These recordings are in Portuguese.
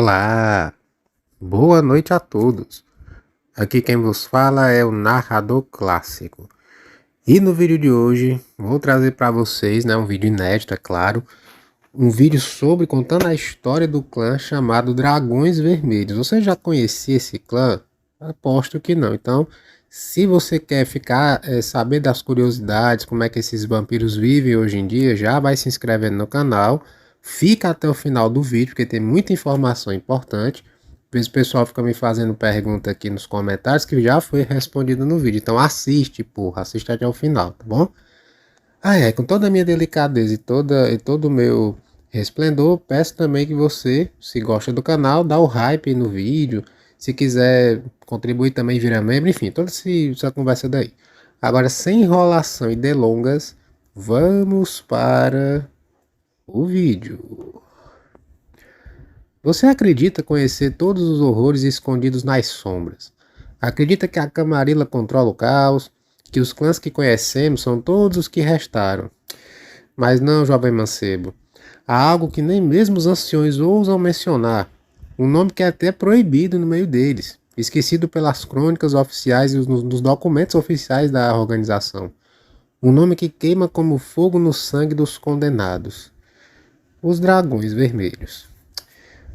Olá, boa noite a todos. Aqui quem vos fala é o narrador clássico. E no vídeo de hoje vou trazer para vocês, um vídeo inédito, é claro, um vídeo sobre contando a história do clã chamado Dragões Vermelhos. Você já conhecia esse clã? Aposto que não. Então, se você quer ficar saber das curiosidades, como é que esses vampiros vivem hoje em dia, já vai se inscrevendo no canal. Fica até o final do vídeo, porque tem muita informação importante. Às vezes o pessoal fica me fazendo pergunta aqui nos comentários que já foi respondido no vídeo. Então assiste, porra, assiste até o final, tá bom? Com toda a minha delicadeza e todo o meu resplendor, peço também que você, se gosta do canal, dá o hype no vídeo. Se quiser contribuir também, vira membro, enfim, toda essa conversa daí. Agora, sem enrolação e delongas, vamos para o vídeo. Você acredita conhecer todos os horrores escondidos nas sombras? Acredita que a Camarilla controla o caos? Que os clãs que conhecemos são todos os que restaram? Mas não, jovem mancebo. Há algo que nem mesmo os anciões ousam mencionar. Um nome que é até proibido no meio deles, esquecido pelas crônicas oficiais e nos documentos oficiais da organização. Um nome que queima como fogo no sangue dos condenados. Os Dragões Vermelhos.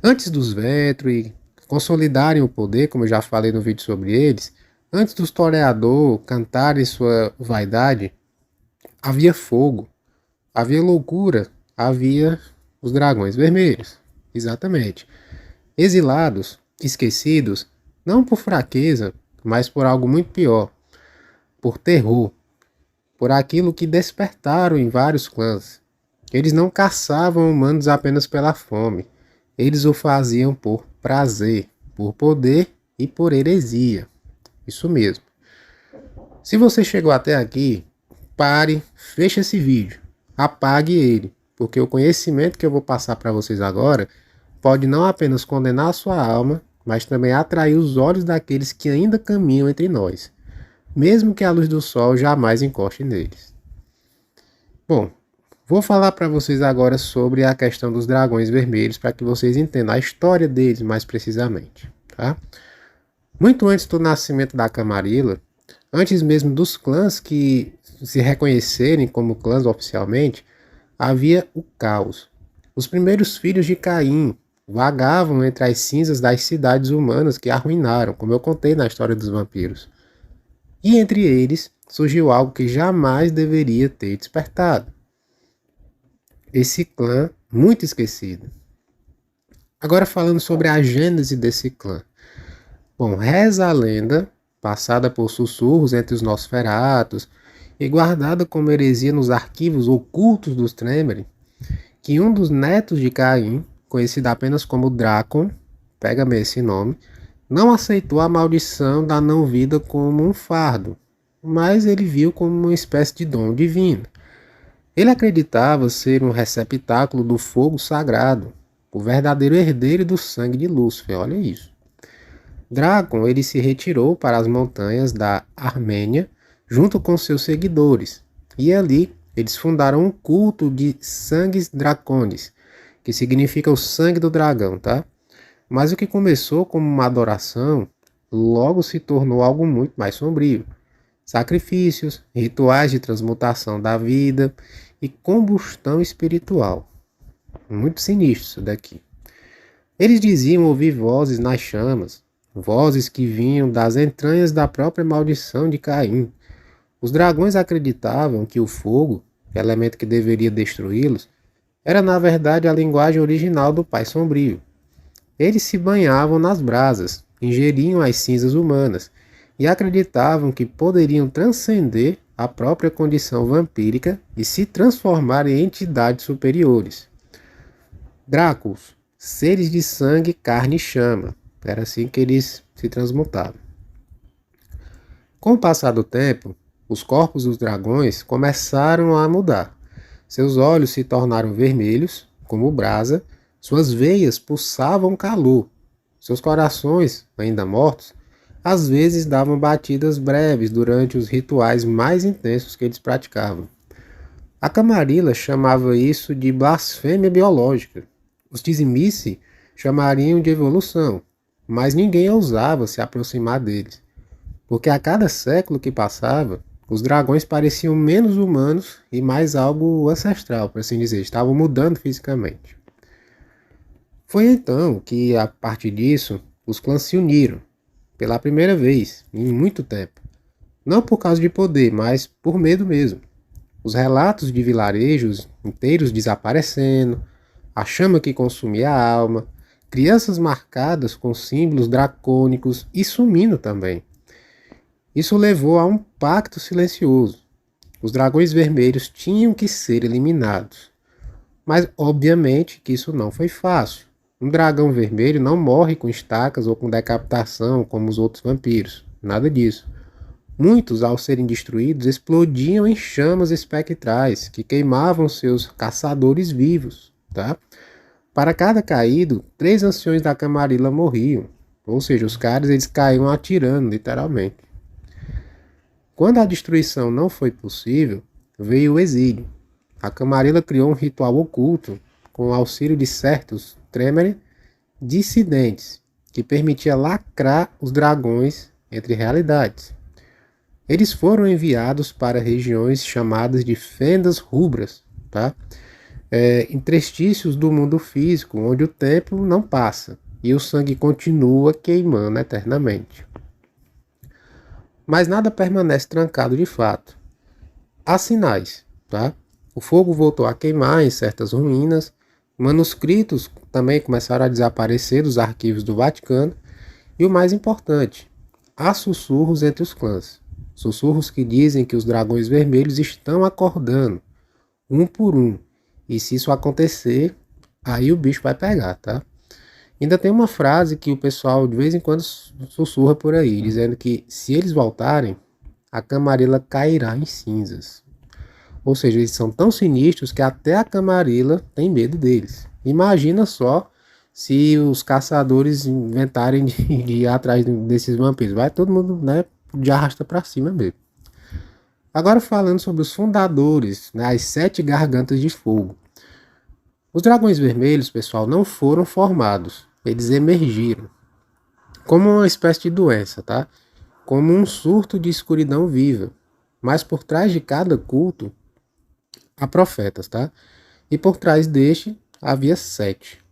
Antes dos Vetri consolidarem o poder, como eu já falei no vídeo sobre eles, antes dos toreadores cantarem sua vaidade, havia fogo, havia loucura, havia os Dragões Vermelhos. Exatamente. Exilados, esquecidos, não por fraqueza, mas por algo muito pior, por terror, por aquilo que despertaram em vários clãs. Eles não caçavam humanos apenas pela fome. Eles o faziam por prazer, por poder e por heresia. Isso mesmo. Se você chegou até aqui, pare, feche esse vídeo, apague ele, porque o conhecimento que eu vou passar para vocês agora pode não apenas condenar a sua alma, mas também atrair os olhos daqueles que ainda caminham entre nós, mesmo que a luz do sol jamais encoste neles. Bom, vou falar para vocês agora sobre a questão dos Dragões Vermelhos, para que vocês entendam a história deles mais precisamente, tá? Muito antes do nascimento da Camarilla, antes mesmo dos clãs que se reconhecerem como clãs oficialmente, havia o caos. Os primeiros filhos de Caim vagavam entre as cinzas das cidades humanas que arruinaram, como eu contei na história dos vampiros. E entre eles surgiu algo que jamais deveria ter despertado. Esse clã muito esquecido. Agora falando sobre a gênese desse clã. Bom, reza a lenda, passada por sussurros entre os Nosferatos e guardada como heresia nos arquivos ocultos dos Tremere, que um dos netos de Caim, conhecido apenas como Drácon, pega-me esse nome, não aceitou a maldição da não-vida como um fardo, mas ele viu como uma espécie de dom divino. Ele acreditava ser um receptáculo do fogo sagrado, o verdadeiro herdeiro do sangue de Lúcifer, olha isso. Drácon ele se retirou para as montanhas da Armênia junto com seus seguidores, e ali eles fundaram um culto de Sangues Dracones, que significa o sangue do dragão, tá? Mas o que começou como uma adoração, logo se tornou algo muito mais sombrio. Sacrifícios, rituais de transmutação da vida e combustão espiritual. Muito sinistro isso daqui. Eles diziam ouvir vozes nas chamas, vozes que vinham das entranhas da própria maldição de Caim. Os dragões acreditavam que o fogo, elemento que deveria destruí-los, era na verdade a linguagem original do Pai Sombrio. Eles se banhavam nas brasas, ingeriam as cinzas humanas e acreditavam que poderiam transcender a própria condição vampírica e se transformar em entidades superiores. Dráculos, seres de sangue, carne e chama. Era assim que eles se transmutavam. Com o passar do tempo, os corpos dos dragões começaram a mudar. Seus olhos se tornaram vermelhos, como brasa, suas veias pulsavam calor. Seus corações, ainda mortos, às vezes davam batidas breves durante os rituais mais intensos que eles praticavam. A Camarilla chamava isso de blasfêmia biológica. Os Tzimisce chamariam de evolução, mas ninguém ousava se aproximar deles, porque a cada século que passava, os dragões pareciam menos humanos e mais algo ancestral, por assim dizer, estavam mudando fisicamente. Foi então que, a partir disso, os clãs se uniram, pela primeira vez em muito tempo. Não por causa de poder, mas por medo mesmo. Os relatos de vilarejos inteiros desaparecendo, a chama que consumia a alma, crianças marcadas com símbolos dracônicos e sumindo também. Isso levou a um pacto silencioso. Os dragões vermelhos tinham que ser eliminados. Mas obviamente que isso não foi fácil. Um dragão vermelho não morre com estacas ou com decapitação como os outros vampiros. Nada disso. Muitos, ao serem destruídos, explodiam em chamas espectrais que queimavam seus caçadores vivos. Tá? Para cada caído, 3 anciões da Camarilla morriam. Ou seja, os caras eles caíam atirando, literalmente. Quando a destruição não foi possível, veio o exílio. A Camarilla criou um ritual oculto, com o auxílio de certos Tremere dissidentes, que permitia lacrar os dragões entre realidades. Eles foram enviados para regiões chamadas de fendas rubras, tá? Interstícios do mundo físico, onde o tempo não passa e o sangue continua queimando eternamente. Mas nada permanece trancado de fato. Há sinais, tá? O fogo voltou a queimar em certas ruínas, manuscritos também começaram a desaparecer dos arquivos do Vaticano, e o mais importante, há sussurros entre os clãs. Sussurros que dizem que os dragões vermelhos estão acordando, um por um, e se isso acontecer, aí o bicho vai pegar, tá? Ainda tem uma frase que o pessoal de vez em quando sussurra por aí, dizendo que se eles voltarem, a Camarilla cairá em cinzas. Ou seja, eles são tão sinistros que até a Camarilla tem medo deles. Imagina só se os caçadores inventarem de ir atrás desses vampiros. Vai todo mundo, né, de arrasta pra cima mesmo. Agora falando sobre os fundadores, né, as 7 gargantas de fogo. Os dragões vermelhos, pessoal, não foram formados. Eles emergiram. Como uma espécie de doença, tá? Como um surto de escuridão viva. Mas por trás de cada culto, há profetas, tá? E por trás deste, havia 7.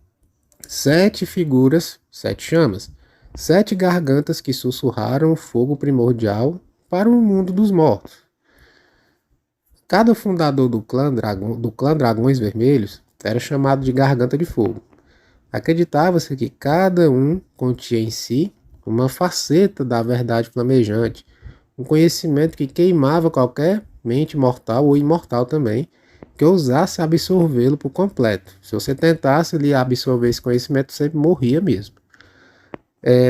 7 figuras, 7 chamas. 7 gargantas que sussurraram o fogo primordial para o mundo dos mortos. Cada fundador do clã Dragões Vermelhos era chamado de Garganta de Fogo. Acreditava-se que cada um continha em si uma faceta da verdade flamejante, um conhecimento que queimava qualquer mente mortal ou imortal também, que ousasse absorvê-lo por completo. Se você tentasse ali absorver esse conhecimento, você morria mesmo.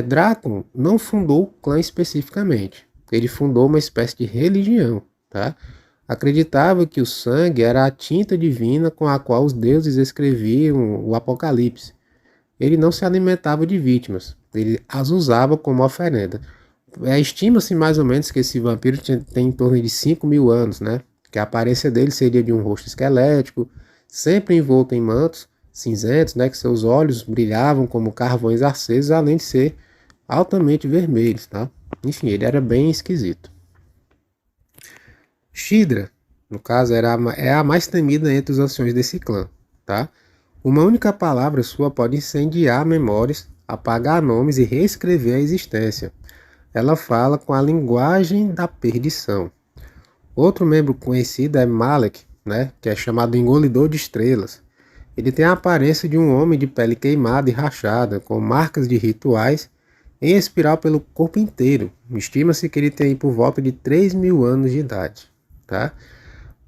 Drácon não fundou o clã especificamente, ele fundou uma espécie de religião, tá? Acreditava que o sangue era a tinta divina com a qual os deuses escreviam o Apocalipse. Ele não se alimentava de vítimas, ele as usava como oferenda. Estima-se mais ou menos que esse vampiro tem em torno de 5.000 anos, né? Que a aparência dele seria de um rosto esquelético, sempre envolto em mantos cinzentos, né? Que seus olhos brilhavam como carvões acesos, além de ser altamente vermelhos, tá? Enfim, ele era bem esquisito. Shidra, no caso, é a mais temida entre os anciões desse clã, tá? Uma única palavra sua pode incendiar memórias, apagar nomes e reescrever a existência. Ela fala com a linguagem da perdição. Outro membro conhecido é Malek, né, que é chamado Engolidor de Estrelas. Ele tem a aparência de um homem de pele queimada e rachada, com marcas de rituais em espiral pelo corpo inteiro. Estima-se que ele tem por volta de 3.000 anos de idade. Tá?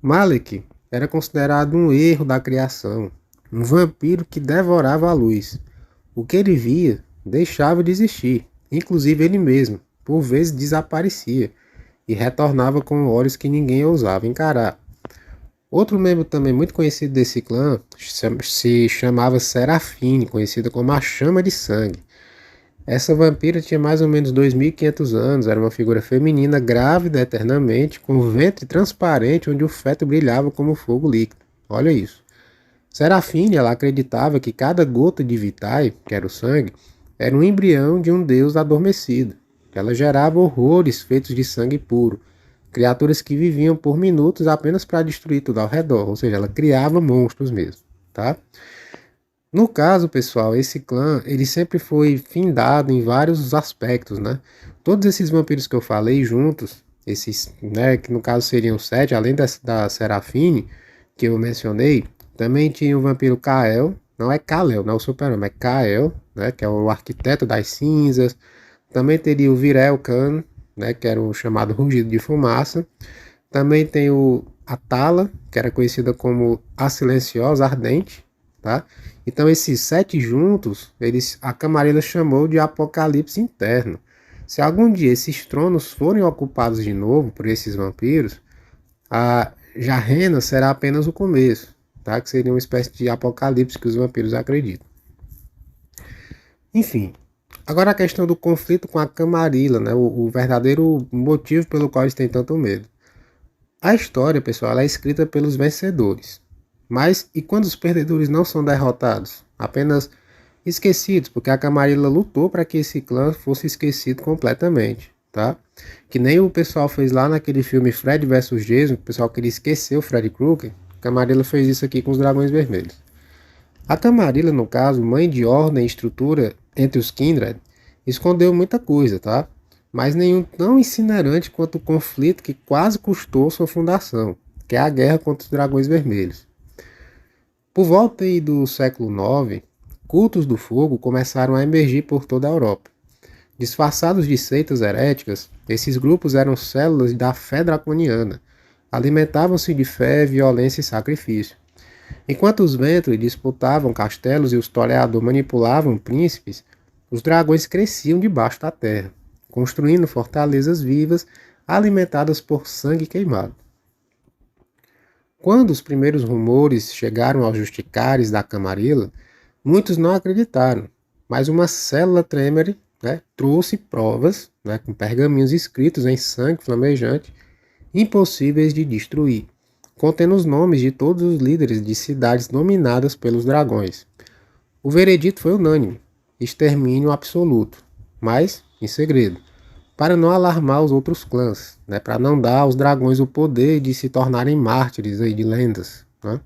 Malek era considerado um erro da criação, um vampiro que devorava a luz. O que ele via deixava de existir, inclusive ele mesmo, por vezes desaparecia e retornava com olhos que ninguém ousava encarar. Outro membro também muito conhecido desse clã se chamava Serafine, conhecida como a Chama de Sangue. Essa vampira tinha mais ou menos 2.500 anos, era uma figura feminina grávida eternamente, com ventre transparente onde o feto brilhava como fogo líquido. Olha isso. Serafine, ela acreditava que cada gota de Vitae, que era o sangue, era um embrião de um deus adormecido. Ela gerava horrores feitos de sangue puro, criaturas que viviam por minutos apenas para destruir tudo ao redor, ou seja, ela criava monstros mesmo, tá? No caso, pessoal, esse clã, ele sempre foi findado em vários aspectos, né? Todos esses vampiros que eu falei juntos, esses, né, que no caso seriam 7, além da Serafine, que eu mencionei, também tinha o vampiro Kael, não é Kalel, não é o super-nome, é Kael, né, que é o arquiteto das cinzas. Também teria o Virel Khan, né, que era o chamado Rugido de Fumaça. Também tem o Atala, que era conhecida como a Silenciosa Ardente, tá? Então esses 7 juntos, a Camarilla chamou de Apocalipse Interno. Se algum dia esses tronos forem ocupados de novo por esses vampiros, a Jarrena será apenas o começo, tá? Que seria uma espécie de apocalipse que os vampiros acreditam. Enfim, agora a questão do conflito com a Camarilla, né? O verdadeiro motivo pelo qual eles têm tanto medo. A história, pessoal, ela é escrita pelos vencedores. Mas e quando os perdedores não são derrotados? Apenas esquecidos, porque a Camarilla lutou para que esse clã fosse esquecido completamente, tá? Que nem o pessoal fez lá naquele filme Fred vs Jason, o pessoal queria esquecer o Freddy Krueger. A Camarilla fez isso aqui com os Dragões Vermelhos. A Camarilla, no caso, mãe de ordem e estrutura entre os Kindred, escondeu muita coisa, tá? Mas nenhum tão incinerante quanto o conflito que quase custou sua fundação, que é a guerra contra os Dragões Vermelhos. Por volta aí do século IX, cultos do fogo começaram a emergir por toda a Europa. Disfarçados de seitas heréticas, esses grupos eram células da fé draconiana, alimentavam-se de fé, violência e sacrifício. Enquanto os Ventri disputavam castelos e os Toreador manipulavam príncipes, os dragões cresciam debaixo da terra, construindo fortalezas vivas alimentadas por sangue queimado. Quando os primeiros rumores chegaram aos Justicares da Camarilla, muitos não acreditaram, mas uma célula Tremere, né, trouxe provas, né, com pergaminhos escritos em sangue flamejante, impossíveis de destruir, contendo os nomes de todos os líderes de cidades dominadas pelos dragões. O veredito foi unânime: extermínio absoluto, mas em segredo, para não alarmar os outros clãs, né, para não dar aos dragões o poder de se tornarem mártires aí de lendas. Né?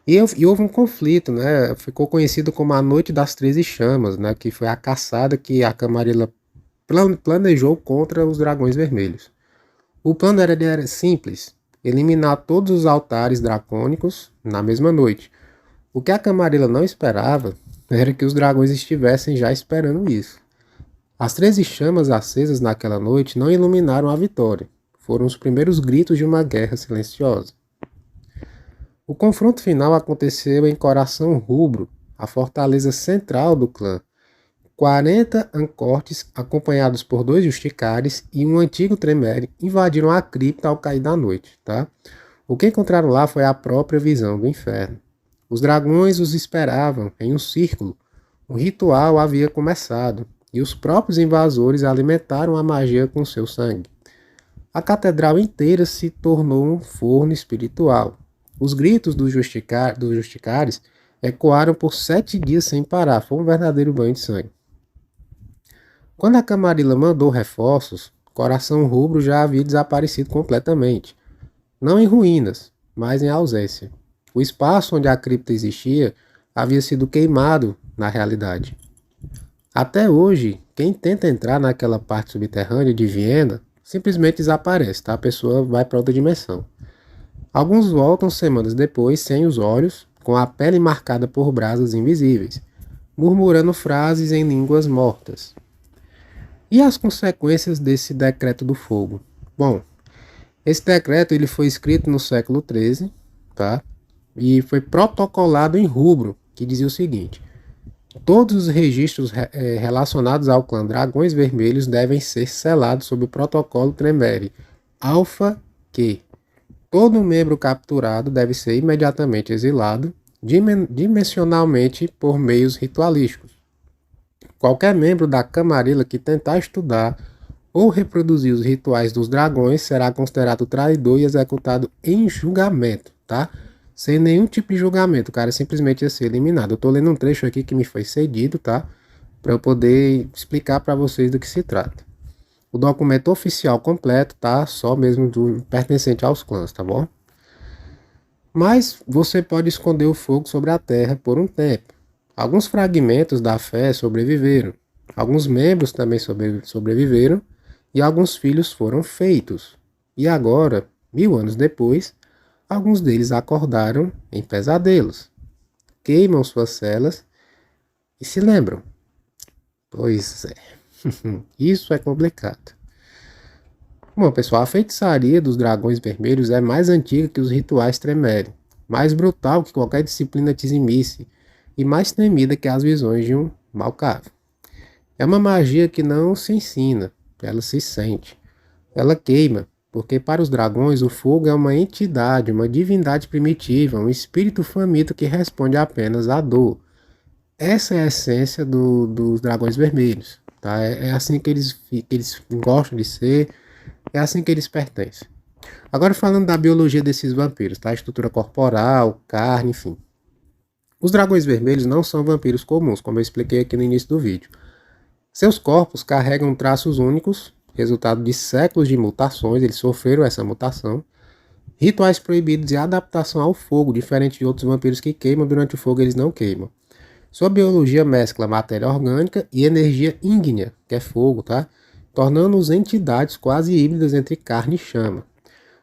E houve um conflito, né, ficou conhecido como a Noite das 13 Chamas, né, que foi a caçada que a Camarilla planejou contra os Dragões Vermelhos. O plano era simples: eliminar todos os altares dracônicos na mesma noite. O que a Camarilla não esperava era que os dragões estivessem já esperando isso. As 13 chamas acesas naquela noite não iluminaram a vitória. Foram os primeiros gritos de uma guerra silenciosa. O confronto final aconteceu em Coração Rubro, a fortaleza central do clã. 40 ancortes, acompanhados por 2 Justicares e um antigo Tremere, invadiram a cripta ao cair da noite. Tá? O que encontraram lá foi a própria visão do inferno. Os dragões os esperavam em um círculo. O ritual havia começado, e os próprios invasores alimentaram a magia com seu sangue. A catedral inteira se tornou um forno espiritual. Os gritos dos Justicares ecoaram por 7 dias sem parar. Foi um verdadeiro banho de sangue. Quando a Camarilla mandou reforços, Coração Rubro já havia desaparecido completamente. Não em ruínas, mas em ausência. O espaço onde a cripta existia havia sido queimado na realidade. Até hoje, quem tenta entrar naquela parte subterrânea de Viena simplesmente desaparece, tá? A pessoa vai para outra dimensão. Alguns voltam semanas depois sem os olhos, com a pele marcada por brasas invisíveis, murmurando frases em línguas mortas. E as consequências desse decreto do fogo? Bom, esse decreto ele foi escrito no século XIII, tá? E foi protocolado em Rubro, que dizia o seguinte: todos os registros relacionados ao clã Dragões Vermelhos devem ser selados sob o protocolo Tremere Alpha Q. Todo membro capturado deve ser imediatamente exilado, dimensionalmente por meios ritualísticos. Qualquer membro da Camarilla que tentar estudar ou reproduzir os rituais dos dragões será considerado traidor e executado em julgamento, tá? sem nenhum tipo de julgamento. O cara simplesmente ia ser eliminado. Eu tô lendo um trecho aqui que me foi cedido, tá? Para eu poder explicar para vocês do que se trata. O documento oficial completo, tá? Só mesmo do pertencente aos clãs, tá bom? Mas você pode esconder o fogo sobre a terra por um tempo. Alguns fragmentos da fé sobreviveram. Alguns membros também sobreviveram. E alguns filhos foram feitos. E agora, 1000 anos depois, alguns deles acordaram em pesadelos, queimam suas celas e se lembram. Pois é, isso é complicado. Bom, pessoal, a feitiçaria dos dragões vermelhos é mais antiga que os rituais Tremere, mais brutal que qualquer disciplina tizimice e mais temida que as visões de um Malkav. É uma magia que não se ensina, ela se sente. Ela queima, porque para os dragões o fogo é uma entidade, uma divindade primitiva, um espírito faminto que responde apenas à dor. Essa é a essência dos dragões vermelhos. Tá? É assim que eles gostam de ser, é assim que eles pertencem. Agora falando da biologia desses vampiros, tá? Estrutura corporal, carne, enfim. Os dragões vermelhos não são vampiros comuns, como eu expliquei aqui no início do vídeo. Seus corpos carregam traços únicos, resultado de séculos de mutações, eles sofreram essa mutação. Rituais proibidos e adaptação ao fogo, diferente de outros vampiros que queimam, durante o fogo eles não queimam. Sua biologia mescla matéria orgânica e energia ígnea, que é fogo, tá? Tornando-os entidades quase híbridas entre carne e chama.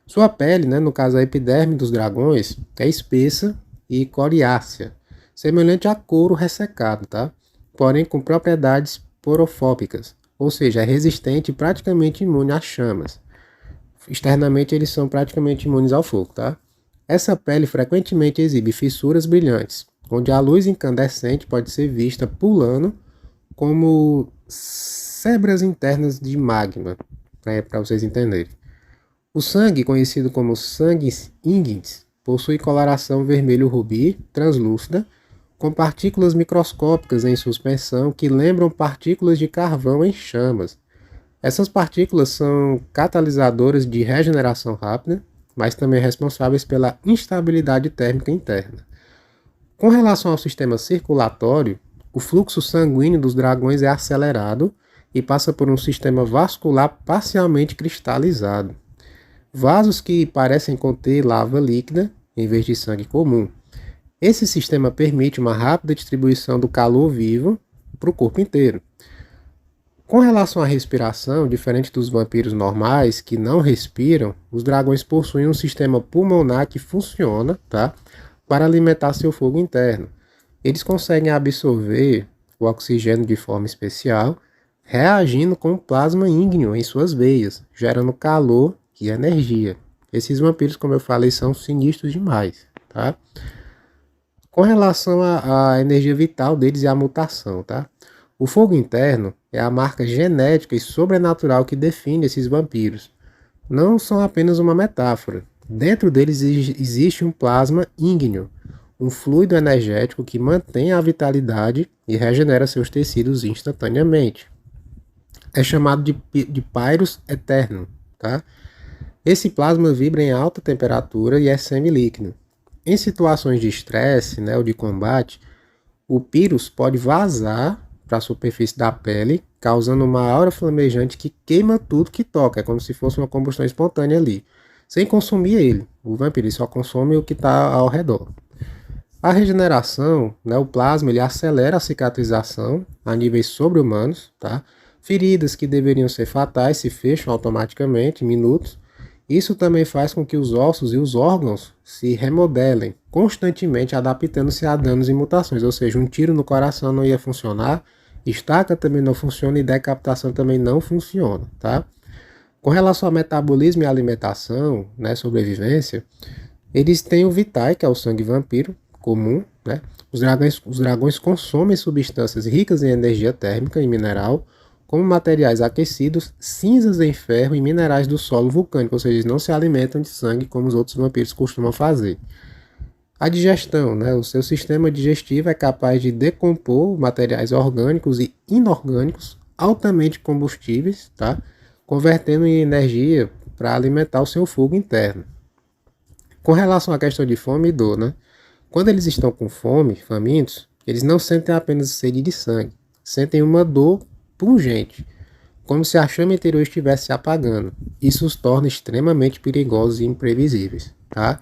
Sua pele, né, no caso a epiderme dos dragões, é espessa e coriácea, semelhante a couro ressecado, tá? Porém com propriedades porofóbicas, ou seja, é resistente e praticamente imune às chamas. Externamente eles são praticamente imunes ao fogo, tá? Essa pele frequentemente exibe fissuras brilhantes, onde a luz incandescente pode ser vista pulando como sebras internas de magma, né, para vocês entenderem. O sangue, conhecido como sangue ígneo, possui coloração vermelho-rubi, translúcida, com partículas microscópicas em suspensão que lembram partículas de carvão em chamas. Essas partículas são catalisadoras de regeneração rápida, mas também responsáveis pela instabilidade térmica interna. Com relação ao sistema circulatório, o fluxo sanguíneo dos dragões é acelerado e passa por um sistema vascular parcialmente cristalizado. Vasos que parecem conter lava líquida em vez de sangue comum. Esse sistema permite uma rápida distribuição do calor vivo para o corpo inteiro. Com relação à respiração, diferente dos vampiros normais que não respiram, os dragões possuem um sistema pulmonar que funciona, tá, para alimentar seu fogo interno. Eles conseguem absorver o oxigênio de forma especial, reagindo com o plasma ígneo em suas veias, gerando calor e energia. Esses vampiros, como eu falei, são sinistros demais, tá? Com relação à energia vital deles e à mutação, tá? O fogo interno é a marca genética e sobrenatural que define esses vampiros. Não são apenas uma metáfora. Dentro deles existe um plasma ígneo, um fluido energético que mantém a vitalidade e regenera seus tecidos instantaneamente. É chamado de Pyrus eterno, tá? Esse plasma vibra em alta temperatura e é semilíquido. Em situações de estresse, né, ou de combate, o Pyrus pode vazar para a superfície da pele, causando uma aura flamejante que queima tudo que toca. É como se fosse uma combustão espontânea ali, sem consumir ele. O vampiro só consome o que está ao redor. A regeneração, né, o plasma, ele acelera a cicatrização a níveis sobre-humanos, tá? Feridas que deveriam ser fatais se fecham automaticamente em minutos. Isso também faz com que os ossos e os órgãos se remodelem, constantemente adaptando-se a danos e mutações. Ou seja, um tiro no coração não ia funcionar, estaca também não funciona e decapitação também não funciona, tá? Com relação ao metabolismo e alimentação, né, sobrevivência, eles têm o Vitae, que é o sangue vampiro comum, né? Os dragões consomem substâncias ricas em energia térmica e mineral, como materiais aquecidos, cinzas em ferro e minerais do solo vulcânico, ou seja, eles não se alimentam de sangue como os outros vampiros costumam fazer. A digestão, né? O seu sistema digestivo é capaz de decompor materiais orgânicos e inorgânicos altamente combustíveis, tá? Convertendo em energia para alimentar o seu fogo interno. Com relação à questão de fome e dor, né? Quando eles estão com fome, famintos, eles não sentem apenas sede de sangue, sentem uma dor pungente, como se a chama interior estivesse se apagando. Isso os torna extremamente perigosos e imprevisíveis, tá?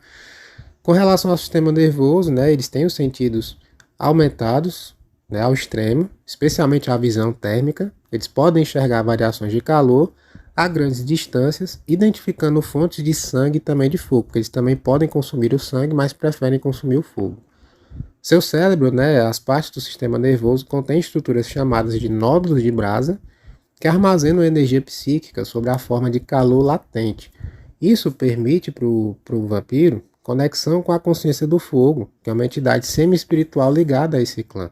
Com relação ao sistema nervoso, né, eles têm os sentidos aumentados, né, ao extremo, especialmente a visão térmica. Eles podem enxergar variações de calor a grandes distâncias, identificando fontes de sangue e também de fogo, porque eles também podem consumir o sangue, mas preferem consumir o fogo. Seu cérebro, né, as partes do sistema nervoso, contém estruturas chamadas de nódulos de Brasa, que armazenam energia psíquica sob a forma de calor latente. Isso permite para o vampiro conexão com a consciência do fogo, que é uma entidade semi-espiritual ligada a esse clã.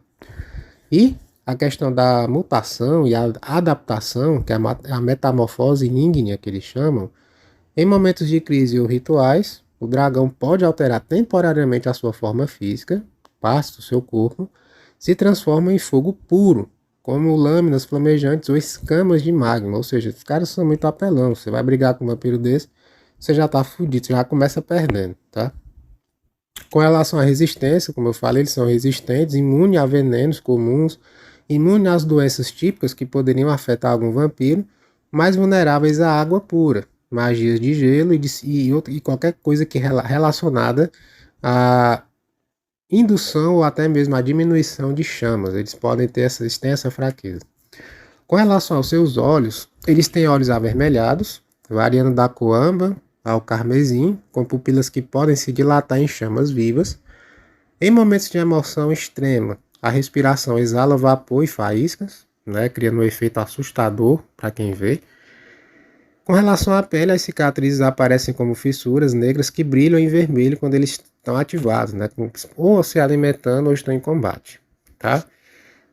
E a questão da mutação e a adaptação, que é a metamorfose ígnea que eles chamam, em momentos de crise ou rituais, o dragão pode alterar temporariamente a sua forma física, partes do seu corpo, se transforma em fogo puro, como lâminas flamejantes ou escamas de magma. Ou seja, os caras são muito apelão. Você vai brigar com um vampiro desse, você já tá fudido, você já começa perdendo, tá? Com relação à resistência, como eu falei, eles são resistentes, imunes a venenos comuns, imunes às doenças típicas que poderiam afetar algum vampiro, mais vulneráveis à água pura, magias de gelo e qualquer coisa que relacionada à indução ou até mesmo à diminuição de chamas. Eles têm essa fraqueza. Com relação aos seus olhos, eles têm olhos avermelhados, variando da cor âmbar ao carmesim, com pupilas que podem se dilatar em chamas vivas. Em momentos de emoção extrema, a respiração exala vapor e faíscas, né, criando um efeito assustador para quem vê. Com relação à pele, as cicatrizes aparecem como fissuras negras que brilham em vermelho quando eles estão ativados, né, ou se alimentando ou estão em combate, tá?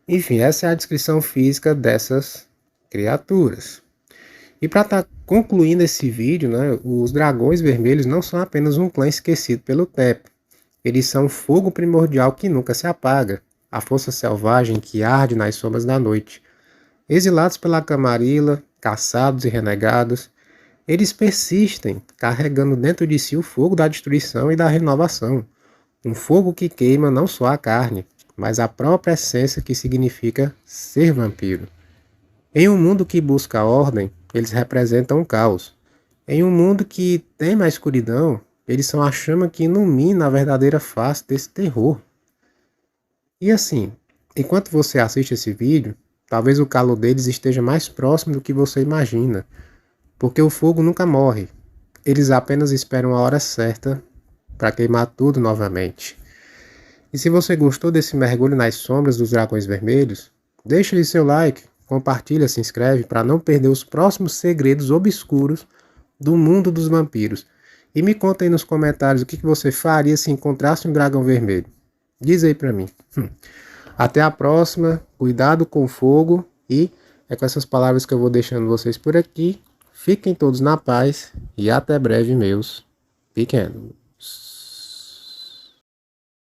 Enfim, essa é a descrição física dessas criaturas. E para estar concluindo esse vídeo, né, os dragões vermelhos não são apenas um clã esquecido pelo tempo. Eles são o fogo primordial que nunca se apaga, a força selvagem que arde nas sombras da noite. Exilados pela Camarilla, caçados e renegados, eles persistem, carregando dentro de si o fogo da destruição e da renovação. Um fogo que queima não só a carne, mas a própria essência que significa ser vampiro. Em um mundo que busca a ordem, eles representam o caos. Em um mundo que teme a escuridão, eles são a chama que ilumina a verdadeira face desse terror. E assim, enquanto você assiste esse vídeo, talvez o calor deles esteja mais próximo do que você imagina, porque o fogo nunca morre. Eles apenas esperam a hora certa para queimar tudo novamente. E se você gostou desse mergulho nas sombras dos dragões vermelhos, deixa aí seu like, compartilha, se inscreve para não perder os próximos segredos obscuros do mundo dos vampiros. E me conta aí nos comentários o que você faria se encontrasse um dragão vermelho. Diz aí pra mim. Até a próxima, cuidado com o fogo e é com essas palavras que eu vou deixando vocês por aqui. Fiquem todos na paz e até breve, meus pequenos.